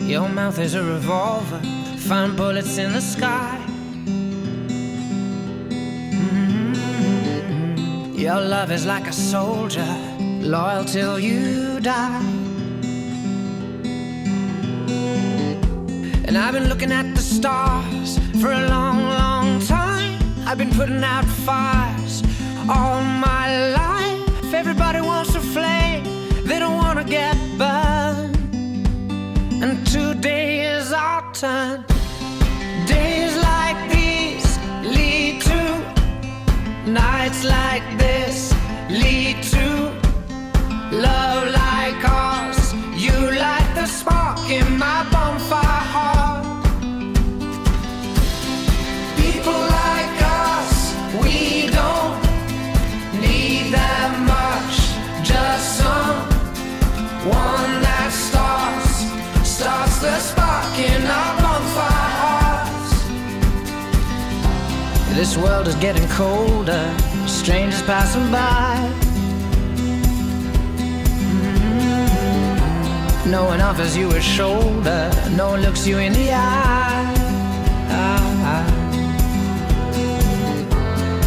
Your mouth is a revolver, find bullets in the sky. Your love is like a soldier, loyal till you die. And I've been looking at the stars for a long, long time. I've been putting out fires all my life. Everybody wants a flame, they don't wanna get burned. And today is our turn. Days like these lead to nights like this, lead to love like ours. You light the spark in my bonfire heart. People like us, we don't need that much. Just someone that starts the spark in our bonfire hearts. This world is getting colder, strangers passing by. No one offers you a shoulder, no one looks you in the eye.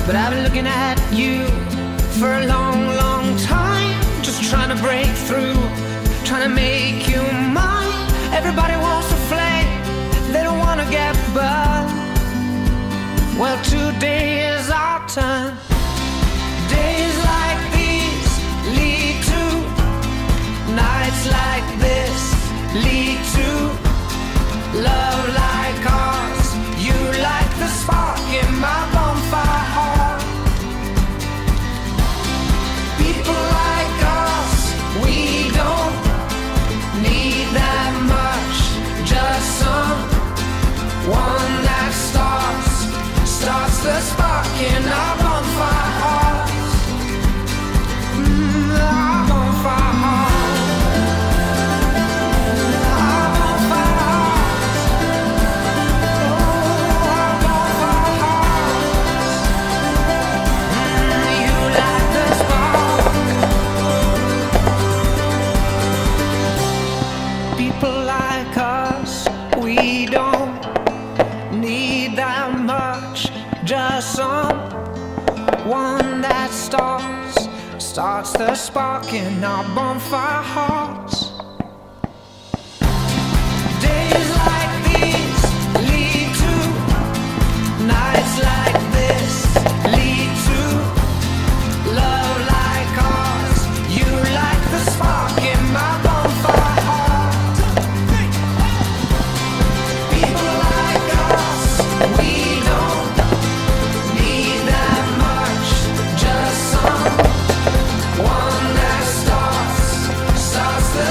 But I've been looking at you for a long, long time, just trying to break through, trying to make you mine. Everybody wants a flame, they don't wanna get burned. Well, today is our turn. Days like these lead to nights like this, lead to love like ours. You light the spark in my bonfire heart. People like us, we don't need that much. Just someone that starts the spark in our bonfire hearts. Our bonfire hearts. Our bonfire hearts. Oh, our bonfire hearts. You light the spark. People like us, we don't need that much. Just someone that starts the spark in our bonfire hearts. Days like these lead to nights like this, lead to love like ours. You light the spark in my bonfire heart. People like us, we don't need that much. Just someone that starts the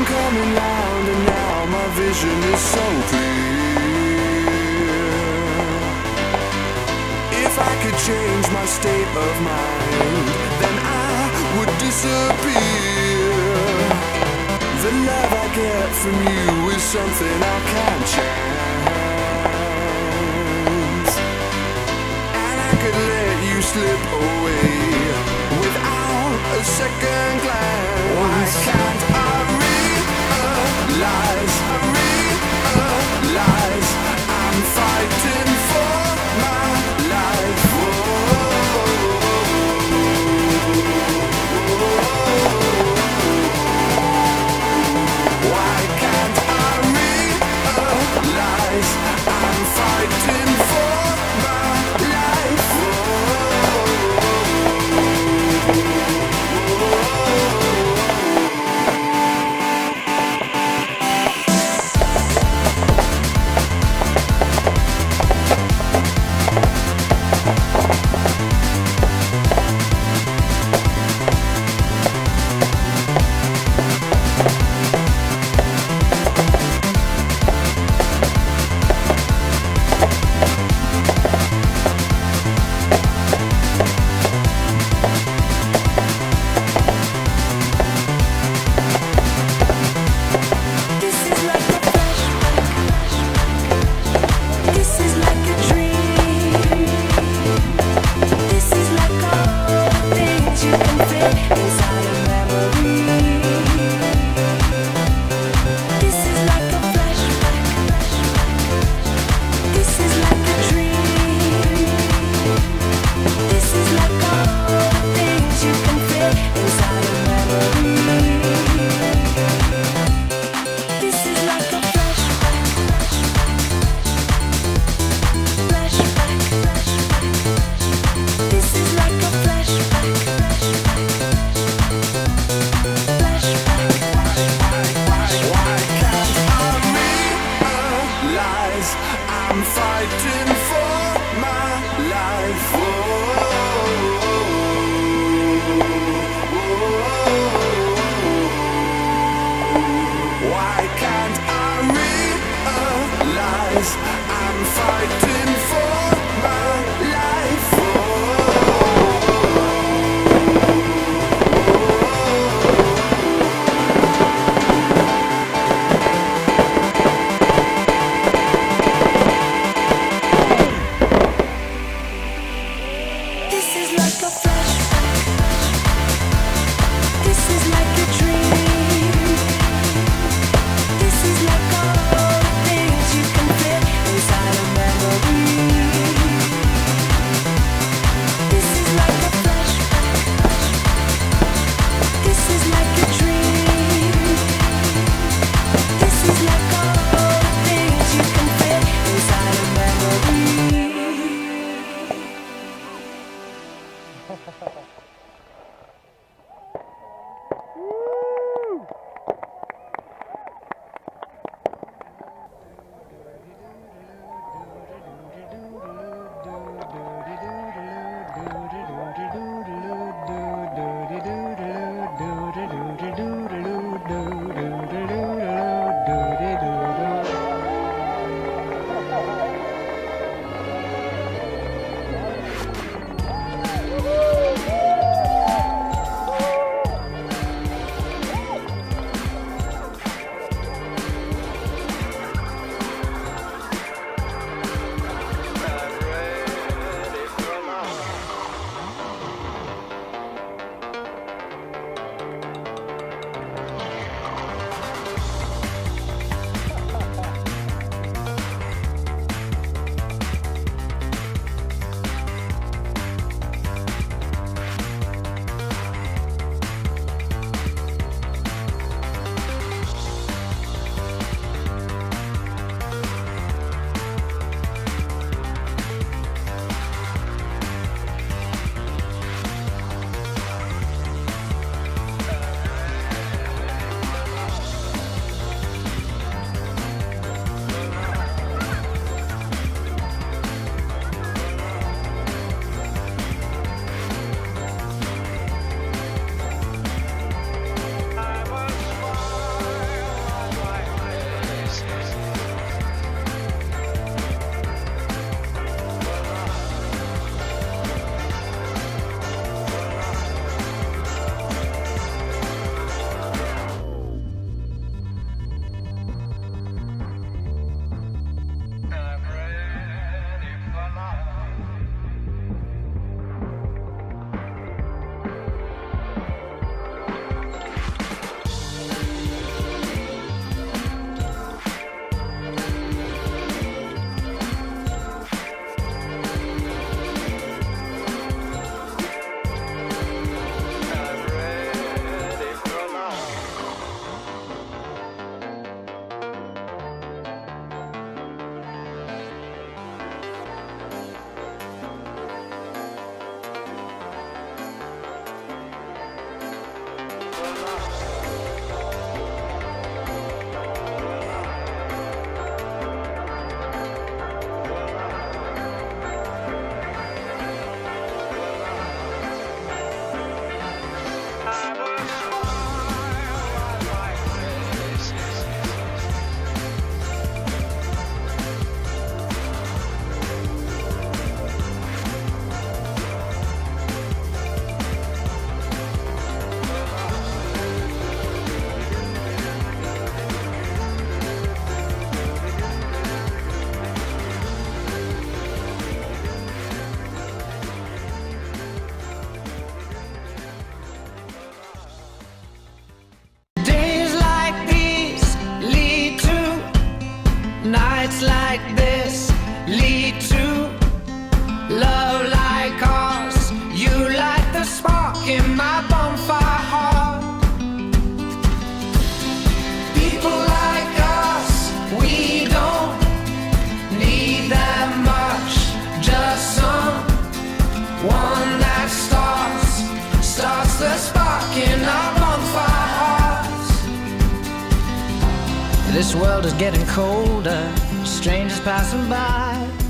I'm coming round and now my vision is so clear. If I could change my state of mind, then I would disappear. The love I get from you is something I can't chance, and I could let you slip away without a second glance. Why can't I realize, I'm fighting for my life? Why can't I realize I'm fighting for my life? I'm fighting for my life. Why can't I realize I'm fighting for my life? This is like all the things you can fit inside a memory. Nights like this lead to love like ours. You light the spark in my bonfire heart. People like us, we don't need that much. Just someone that starts the spark in our bonfire hearts. This world is getting colder, strangers passing by.